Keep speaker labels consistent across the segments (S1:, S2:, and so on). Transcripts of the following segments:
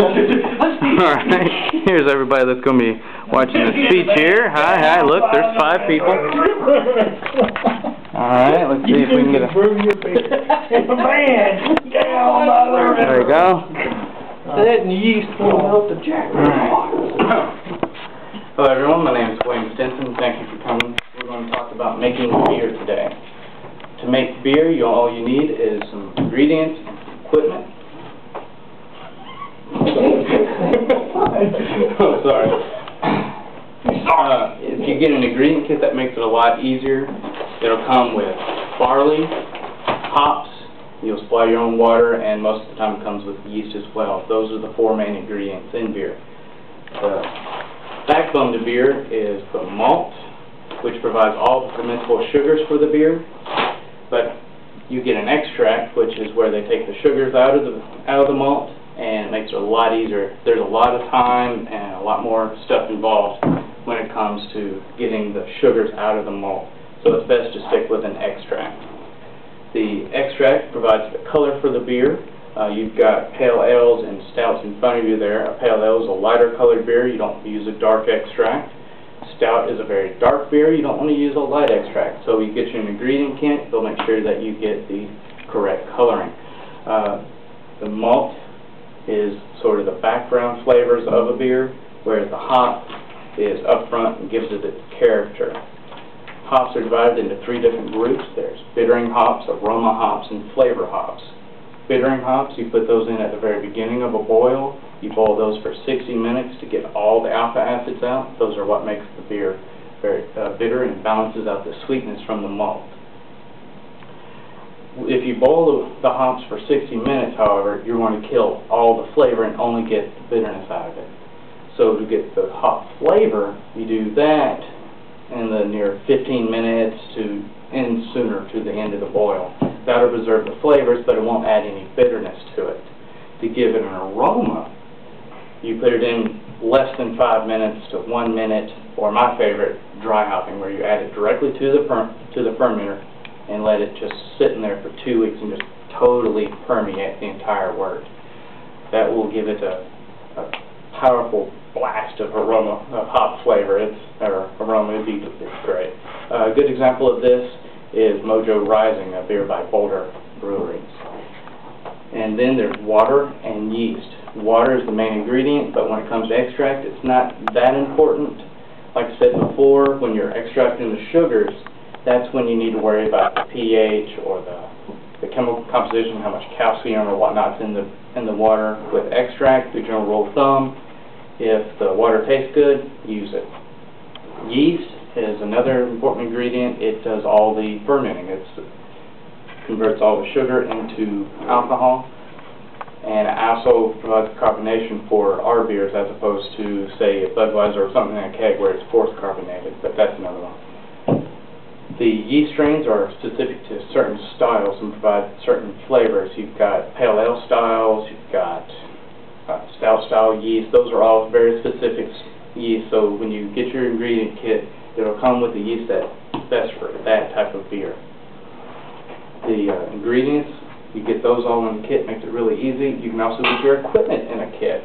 S1: Alright, here's everybody that's going to be watching the speech here. Hi, look, there's 5 people. Alright, let's see if we can get a... There we go.
S2: That and yeast will melt the jacket.
S1: Hello everyone, my name is WStinson. Thank you for coming. We're going to talk about making beer today. To make beer, all you need is some ingredients and some equipment. Oh, sorry. If you get an ingredient kit, that makes it a lot easier. It'll come with barley, hops, you'll supply your own water, and most of the time it comes with yeast as well. Those are the 4 main ingredients in beer. The backbone to beer is the malt, which provides all the fermentable sugars for the beer. But you get an extract, which is where they take the sugars out of the malt, and it makes it a lot easier. There's a lot of time and a lot more stuff involved when it comes to getting the sugars out of the malt. So it's best to stick with an extract. The extract provides the color for the beer. You've got pale ales and stouts in front of you there. A pale ale is a lighter colored beer. You don't use a dark extract. Stout is a very dark beer. You don't want to use a light extract. So you get you an ingredient kit. They'll make sure that you get the correct coloring. The malt is sort of the background flavors of a beer, whereas the hop is up front and gives it its character. Hops are divided into 3 different groups. There's bittering hops, aroma hops, and flavor hops. Bittering hops, you put those in at the very beginning of a boil. You boil those for 60 minutes to get all the alpha acids out. Those are what makes the beer very bitter and balances out the sweetness from the malt. If you boil the hops for 60 minutes, however, you're going to kill all the flavor and only get the bitterness out of it. So to get the hop flavor, you do that in the near 15 minutes to end sooner to the end of the boil. That'll preserve the flavors, but it won't add any bitterness to it. To give it an aroma, you put it in less than 5 minutes to 1 minute, or my favorite, dry hopping, where you add it directly to the fermenter and let it just sit in there for 2 weeks and just totally permeate the entire wort. That will give it a powerful blast of aroma, of hop flavor. It's great. A good example of this is Mojo Rising, a beer by Boulder Breweries. And then there's water and yeast. Water is the main ingredient, but when it comes to extract, it's not that important. Like I said before, when you're extracting the sugars, that's when you need to worry about the pH or the chemical composition, how much calcium or whatnot's in the water. With extract, the general rule of thumb, if the water tastes good, use it. Yeast is another important ingredient. It does all the fermenting. It converts all the sugar into alcohol, and it also provides carbonation for our beers as opposed to, say, a Budweiser or something in a keg where it's forced carbonated, but that's another one. The yeast strains are specific to certain styles and provide certain flavors. You've got pale ale styles, you've got stout style yeast. Those are all very specific yeast, so when you get your ingredient kit, it'll come with the yeast that's best for that type of beer. The ingredients, you get those all in the kit, makes it really easy. You can also get your equipment in a kit,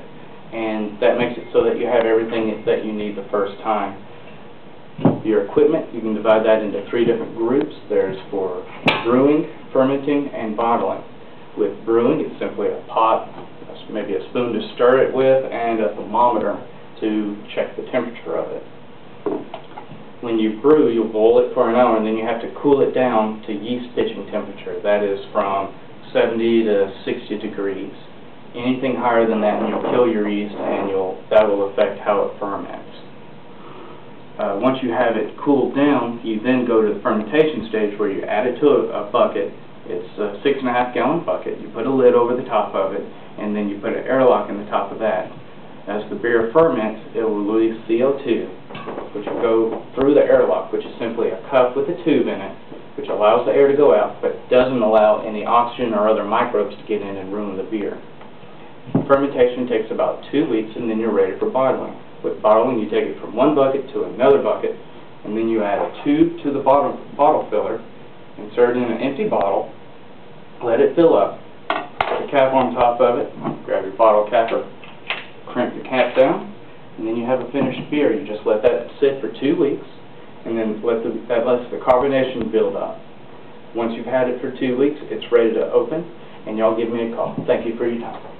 S1: and that makes it so that you have everything that you need the first time. Your equipment, you can divide that into 3 different groups. There's for brewing, fermenting, and bottling. With brewing, it's simply a pot, maybe a spoon to stir it with, and a thermometer to check the temperature of it. When you brew, you'll boil it for an hour, and then you have to cool it down to yeast pitching temperature. That is from 70 to 60 degrees. Anything higher than that, and you'll kill your yeast, and that will affect how it ferments. Once you have it cooled down, you then go to the fermentation stage where you add it to a bucket. It's a 6.5 gallon bucket. You put a lid over the top of it, and then you put an airlock in the top of that. As the beer ferments, it will release CO2, which will go through the airlock, which is simply a cup with a tube in it, which allows the air to go out, but doesn't allow any oxygen or other microbes to get in and ruin the beer. Fermentation takes about 2 weeks, and then you're ready for bottling. With bottling, you take it from one bucket to another bucket, and then you add a tube to the bottle filler, insert it in an empty bottle, let it fill up, put a cap on top of it, grab your bottle capper, have a finished beer. You just let that sit for 2 weeks, and then that lets the carbonation build up. Once you've had it for 2 weeks, it's ready to open, and y'all give me a call. Thank you for your time.